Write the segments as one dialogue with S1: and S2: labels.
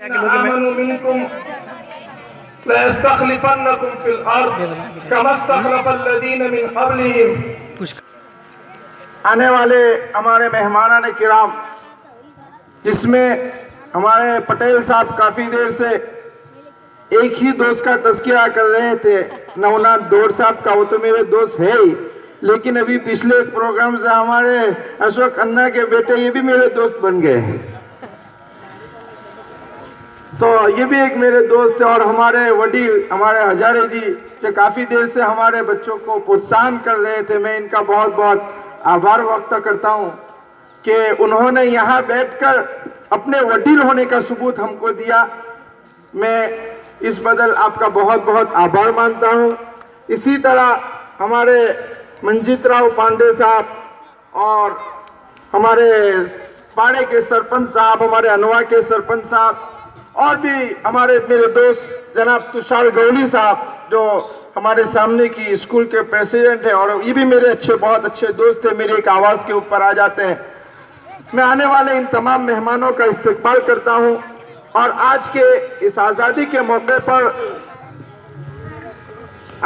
S1: آمنوا منكم ليستخلفنكم في الأرض كما استخلف الذين من قبلهم.
S2: آنے والے ہمارے مہمانان کرام، جس میں ہمارے پٹیل صاحب کافی دیر سے ایک ہی دوست کا تذکرہ کر رہے تھے، نونات ڈور صاحب کا، وہ تو میرے دوست ہے ہی، لیکن ابھی پچھلے ایک پروگرام سے ہمارے اشوک اننا کے بیٹے یہ بھی میرے دوست بن گئے ہیں، تو یہ بھی ایک میرے دوست ہیں. اور ہمارے وڈیل ہمارے ہزارے جی جو کافی دیر سے ہمارے بچوں کو پروتساہن کر رہے تھے، میں ان کا بہت بہت آبھار وقت کرتا ہوں کہ انہوں نے یہاں بیٹھ کر اپنے وڈیل ہونے کا ثبوت ہم کو دیا. میں اس بدل آپ کا بہت بہت آبھار مانتا ہوں. اسی طرح ہمارے منجیت راؤ پانڈے صاحب اور ہمارے پاڑے کے سرپنچ صاحب، ہمارے انوا کے سرپنچ صاحب، اور بھی ہمارے میرے دوست جناب تشار گولی صاحب جو ہمارے سامنے کی اسکول کے پریزیڈنٹ ہیں، اور یہ بھی میرے بہت اچھے دوست ہیں، میرے ایک آواز کے اوپر آ جاتے ہیں. میں آنے والے ان تمام مہمانوں کا استقبال کرتا ہوں، اور آج کے اس آزادی کے موقع پر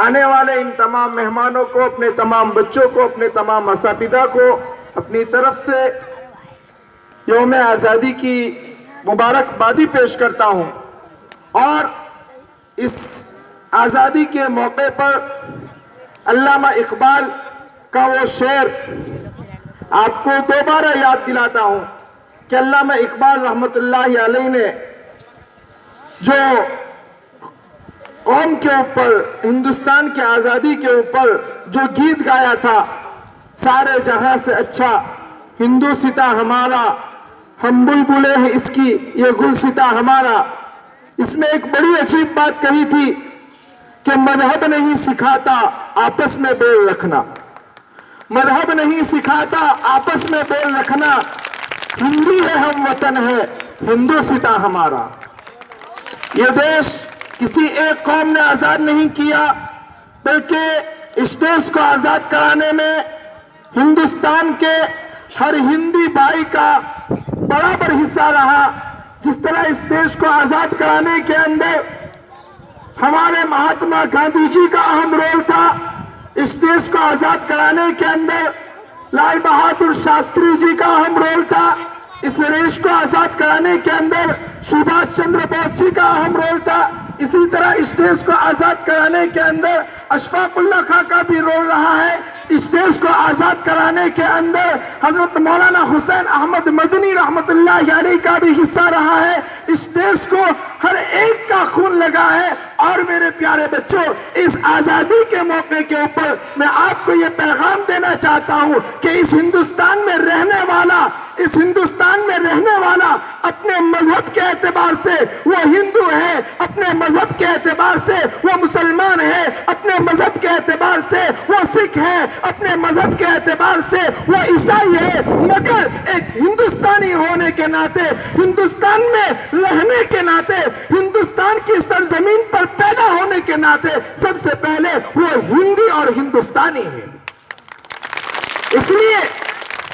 S2: آنے والے ان تمام مہمانوں کو، اپنے تمام بچوں کو، اپنے تمام اساتذہ کو اپنی طرف سے یوم آزادی کی مبارکبادی پیش کرتا ہوں. اور اس آزادی کے موقع پر علامہ اقبال کا وہ شعر آپ کو دوبارہ یاد دلاتا ہوں کہ علامہ اقبال رحمۃ اللہ علیہ نے جو قوم کے اوپر، ہندوستان کی آزادی کے اوپر جو گیت گایا تھا، سارے جہاں سے اچھا ہندوستاں ہمارا، ہم بلبلیں ہیں اس کی یہ گلستاں ہمارا، اس میں ایک بڑی عجیب بات کہی تھی کہ مذہب نہیں سکھاتا آپس میں بیل رکھنا، مذہب نہیں سکھاتا آپس میں بیل رکھنا، ہندی ہے ہم وطن ہے ہندوستاں ہمارا. یہ دیش کسی ایک قوم نے آزاد نہیں کیا، بلکہ اس دیش کو آزاد کرانے میں ہندوستان کے ہر ہندی بھائی کا برابر حصہ رہا. جس طرح اس دیش کو آزاد کرانے کے اندر ہمارے مہاتما گاندھی جی کا اہم رول تھا، اس دیش کو آزاد کرانے کے اندر لال بہادر شاستری جی کا اہم رول تھا، اس دیش کو آزاد کرانے کے اندر سبھاش چندر بوس جی کا اہم رول تھا، اسی طرح اس دیش کو آزاد کرانے کے اندر اشفاق اللہ خان کا بھی رول رہا ہے. اس دیش کو آزاد کرانے کے اندر حضرت مولانا حسین احمد مدنی رحمت اللہ علیہ کا بھی حصہ رہا ہے. اس دیش کو ہر ایک کا خون لگا ہے. اور میرے پیارے بچوں، اس آزادی کے موقع کے اوپر میں آپ کو یہ پیغام دینا چاہتا ہوں کہ اس ہندوستان میں رہنے والا، اس ہندوستان میں رہنے والا اپنے مذہب کے اعتبار سے وہ ہندو ہے، اپنے مذہب کے اعتبار سے وہ مسلمان ہے، اپنے مذہب کے اعتبار سے وہ سکھ ہے، اپنے مذہب کے اعتبار سے وہ عیسائی ہے، مگر ایک ہندوستانی ہونے کے ناطے، ہندوستان میں رہنے کے ناطے، ہندوستان کی سرزمین پر پیدا ہونے کے ناطے سب سے پہلے وہ ہندی اور ہندوستانی ہے. اس لیے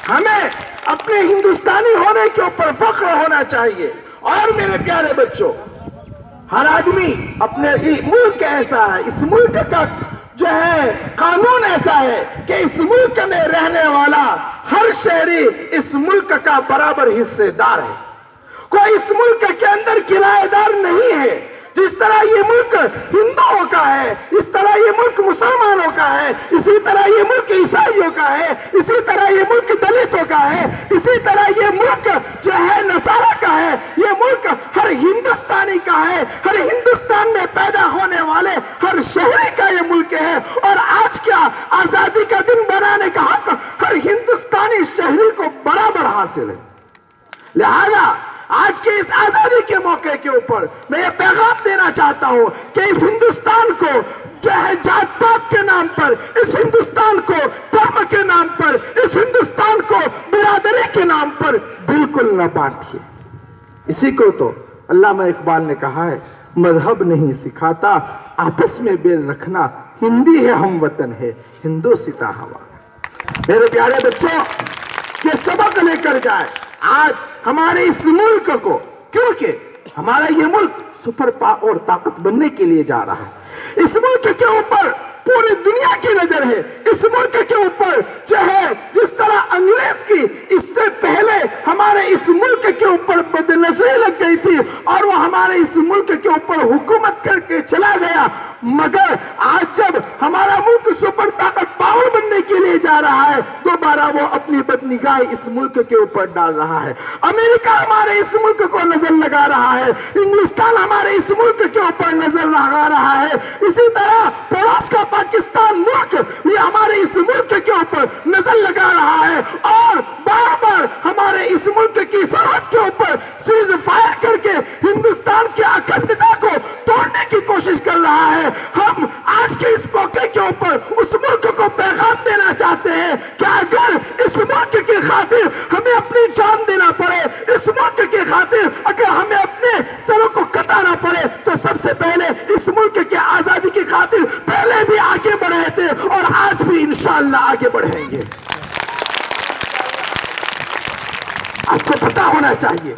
S2: ہمیں اپنے ہندوستانی ہونے کے اوپر فخر ہونا چاہیے. اور میرے پیارے بچوں، ہر آدمی اپنے ملک ایسا ہے، اس ملک کا جو ہے قانون ایسا ہے کہ اس ملک میں رہنے والا ہر شہری اس ملک کا برابر حصے دار ہے. کوئی اس ملک کے اندر کرایہ دار نہیں ہے. جس طرح یہ ملک ہندوؤں کا ہے، اس طرح یہ ملک مسلمانوں کا ہے، اسی طرح یہ ملک عیسائیوں کا ہے، اسی طرح یہ ملک دلتوں کا ہے، اسی طرح یہ ملک جو ہے نصارہ کا ہے. یہ ملک ہر ہندوستانی کا ہے، ہر ہندوستان میں پیدا ہونے والے ہر شہری کا یہ ملک ہے. اور آج کیا آزادی کا دن بنانے کا حق ہر ہندوستانی شہری کو برابر حاصل ہے. لہذا آج کے اس آزادی کے موقع کے اوپر میں یہ پیغام دینا چاہتا ہوں کہ اس ہندوستان کو جو ہے جات پات کے نام پر، اس ہندوستان کو دھرم کے نام پر، اس ہندوستان کو برادری کے نام پر بالکل نہ بانٹیے. اسی کو تو علامہ اقبال نے کہا ہے، مذہب نہیں سکھاتا آپس میں بیل رکھنا، ہندی ہے ہم وطن ہے ہندوستاں ہمارا. میرے پیارے بچوں، یہ سبق لے کر جائے آج ہمارے اس ملک کو، کیونکہ ہمارا یہ ملک سپر پاور طاقت بننے کے لیے جا رہا ہے. اس ملک کے اوپر پوری دنیا کی نظر ہے. اس ملک کے اوپر جو ہے جس طرح انگریز کی اس سے پہلے ہمارے اس ملک کے اوپر بد نظری لگ گئی تھی اور وہ ہمارے اس ملک کے اوپر حکومت کر کے چلا گیا, مگر آج جب ہمارا ملک سپر طاقت پاور بننے کے لیے جا رہا ہے, دوبارہ وہ اپنی بدنگاہی اس ملک کے اوپر ڈال رہا ہے. امریکہ ہمارے اس ملک کو نظر لگا رہا ہے, انگلستان ہمارے اس ملک کے اوپر نظر لگا رہا ہے, اسی طرح پڑوس کا پاکستان ملک یہ ہمارے اس ملک کے اوپر نظر لگا رہا ہے اور بار بار ہمارے اس ملک کی سرحد کے اوپر سیز فائر کر کے ہندوستان کی اکھنڈتا کو توڑنے کی کوشش کر رہا ہے. ہم آج کے اس موقع کے اوپر اس ملک کو پیغام دینا چاہتے ہیں کہ اگر اس ملک کی خاطر ہمیں اپنی جان دینا پڑے, اس ملک کی خاطر اگر ہمیں اپنے سروں کو کٹانا پڑے, تو سب سے پہلے اس ملک کی آزادی کی خاطر پہلے بھی آگے بڑھے تھے اور آج بھی انشاءاللہ آگے بڑھیں گے. آپ کو پتا ہونا چاہیے.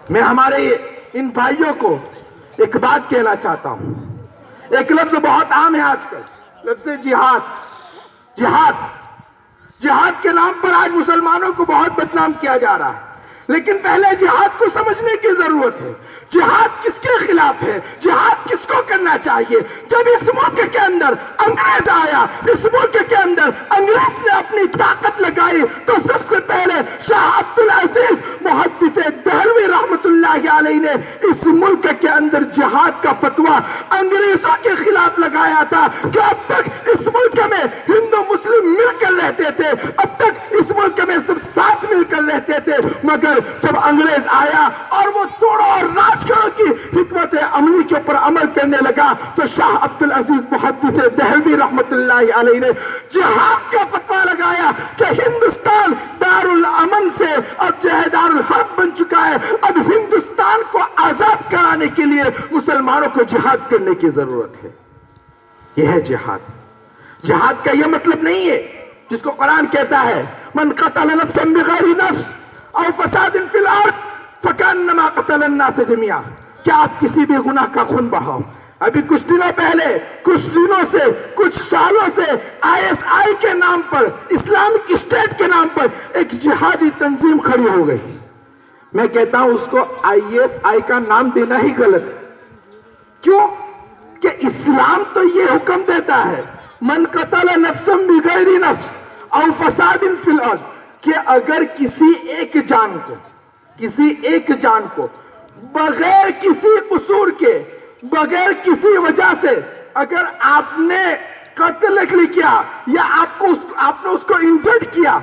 S2: میں ہمارے ان بھائیوں کو ایک بات کہنا چاہتا ہوں. ایک لفظ بہت عام ہے آج کل, لفظ جہاد. جہاد کے نام پر آج مسلمانوں کو بہت بدنام کیا جا رہا ہے, لیکن پہلے جہاد کو سمجھنے کی ضرورت ہے. جہاد کس کے خلاف ہے, جہاد کس کو کرنا چاہیے؟ جب اس ملک کے اندر انگریز آیا, اس ملک کے اندر انگریز نے اپنی طاقت لگائی, تو سب سے پہلے شاہ عبدالعزیز محدث دہلوی رحمت اللہ علیہ نے اس ملک کے اندر جہاد کا فتویٰ انگریزوں کے خلاف لگایا تھا کہ اب تک اس ملک میں ہندو مسلم مل کر رہتے تھے, اب تک اس ملک میں سب ساتھ مل کر رہتے تھے, مگر جب انگریز آیا اور وہ توڑو اور راج کرو کی حکمت عملی کے اوپر عمل کرنے لگا, تو شاہ عبدالعزیز محدث دہلوی رحمت اللہ علیہ نے جہاد کا فتویٰ لگایا کہ ہندوستان دار الامن سے اب جو ہے دار الحرب بن چکا ہے, اب ہندوستان کو آزاد کرانے کے لیے مسلمانوں کو جہاد کرنے کی ضرورت ہے. یہ ہے جہاد. جہاد کا یہ مطلب نہیں ہے جس کو قرآن کہتا ہے من قتل نفسا بغیر نفس او فساد فی الارض فکانما قتل الناس جميعا, کہ آپ کسی بھی گناہ کا خون بہاؤ. ابھی کچھ دنوں پہلے, کچھ دنوں سے, کچھ سالوں سے ISI کے نام پر, اسلامک اسٹیٹ کے نام پر ایک جہادی تنظیم کھڑی ہو گئی. میں کہتا ہوں اس کو ISI کا نام دینا ہی غلط ہے. کیوں کہ اسلام تو یہ حکم دیتا ہے من قتل نفسا بغیر نفس او فساد فی الارض, کہ اگر کسی ایک جان کو بغیر کسی قصور کے, بغیر کسی وجہ سے اگر آپ نے قتل کیا یا آپ نے اس کو انجرڈ کیا,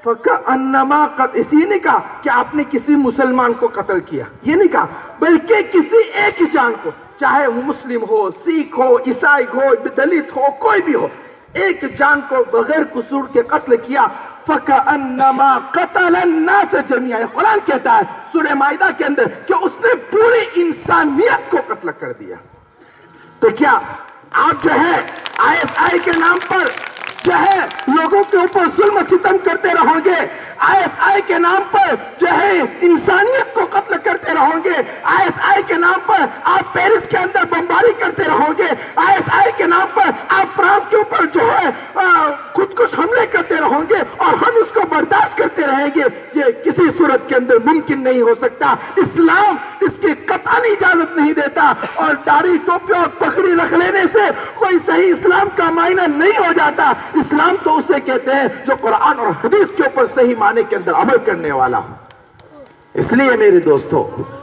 S2: فَكَأَنَّمَا قَتْلٍ, اسی نہیں کہا کہ آپ نے کسی مسلمان کو قتل کیا, یہ نہیں کہا, بلکہ کسی ایک جان کو, چاہے وہ مسلم ہو, سکھ ہو, عیسائی ہو, دلت ہو, کوئی بھی ہو, ایک جان کو بغیر قصور کے قتل کیا, فَكَأَنَّمَا قَتَلَ النَّاسَ جَمِيعًا. قرآن کہتا ہے سورہ مائدہ کے اندر کہ اس نے پوری انسانیت کو قتل کر دیا. تو کیا آپ جو ہے ISI کے نام پر جو ہے لوگوں کے اوپر ظلم ستم کرتے رہو گے, ISI کے نام پر جو ہے انسانیت کو قتل کرتے رہو گے, ISI کے نام پر آپ پیرس کے اندر بمباری کرتے رہو گے, ISI کے نام پر آپ فرانس کے اوپر جو ہے خودکش حملے کرتے رہو گے اور ہم اس کو برداشت کرتے رہیں گے, یہ کسی صورت کے اندر ممکن نہیں ہو سکتا. اسلام اس کی قطعی اجازت نہیں دیتا, اور داڑھی ٹوپی اور پگڑی رکھ لینے سے کوئی صحیح اسلام کا معنی نہیں ہو جاتا. اسلام تو اسے کہتے ہیں جو قرآن اور حدیث کے اوپر صحیح معنی کے اندر عمل کرنے والا ہو. اس لیے میرے دوستو,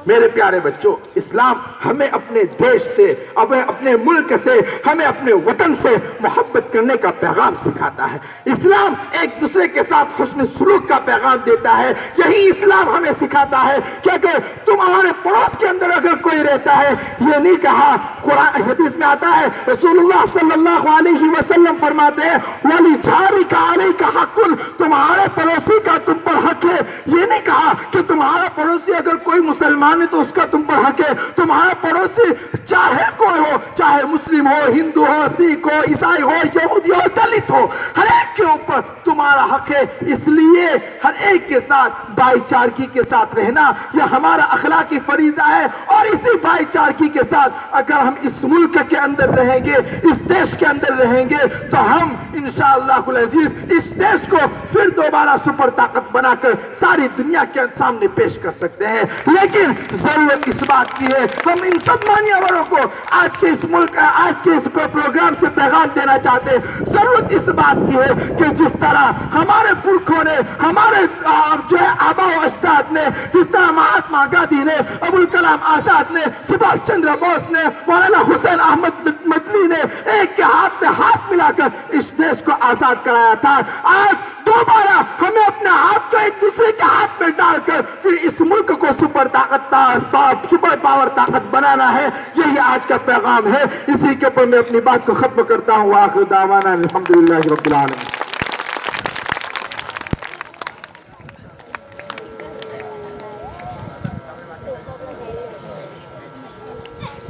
S2: میرے پیارے بچوں, اسلام ہمیں اپنے دیش سے, اپنے ملک سے, ہمیں اپنے وطن سے محبت کرنے کا پیغام سکھاتا ہے. اسلام ایک دوسرے کے ساتھ حسن سلوک کا پیغام دیتا ہے. یہی اسلام ہمیں سکھاتا ہے کہ اگر تمہارے پڑوس کے اندر اگر کوئی رہتا ہے, یہ نہیں کہا, قرآن حدیث میں آتا ہے, رسول اللہ صلی اللہ علیہ وسلم فرماتے ہیں وَلِجَارِكَ عَلَيْكَ حَقٌّ, تمہارے پڑوسی کا تم پر حق ہے. یہ نہیں کہا کہ تمہارا تمہارا پڑوسی اگر کوئی مسلمان ہے تو اس کا تم پر حق ہے. تمہارا پڑوسی چاہے کوئی ہو, چاہے مسلم ہو, ہندو ہو, سکھ ہو, عیسائی ہو, یہودی ہو, دلت ہو, ہر ایک کے اوپر تمہارا حق ہے. اس لیے ہر ایک کے ساتھ بھائی چارگی کے ساتھ رہنا یہ ہمارا اخلاقی فریضہ ہے. اور اسی بھائی چارگی کے ساتھ اگر ہم اس ملک کے اندر رہیں گے, اس دیش کے اندر رہیں گے, تو ہم انشاءاللہ العزیز اس دیش کو پھر دوبارہ سپر طاقت بنا کر ساری دنیا کے سامنے پیش کر سکتے ہیں. لیکن ضرورت اس بات کی ہے, ہم ان سب مانیوروں کو آج کے اس ملک, آج کے اس پروگرام سے پیغام دینا چاہتے ہیں. ضرورت اس بات کی ہے کہ جس طرح ہمارے پرکھوں نے, ہمارے جو ہے آبا و اجداد نے, جس طرح مہاتما گاندھی نے, ابوالکلام آزاد نے, سبھاش چندر بوس نے, مولانا حسین احمد مدنی نے ایک کے ہاتھ میں ہاتھ ملا کر اس دیش کو آزاد کرایا تھا, آج دوبارہ ہمیں اپنے ہاتھ کو ایک دوسرے کے ہاتھ میں ڈال کر پھر اس ملک کو سپر پاور طاقت بنانا ہے. یہی آج کا پیغام ہے. اسی کے اوپر میں اپنی بات کو ختم کرتا ہوں. وآخر دعوانا الحمدللہ رب العالمین.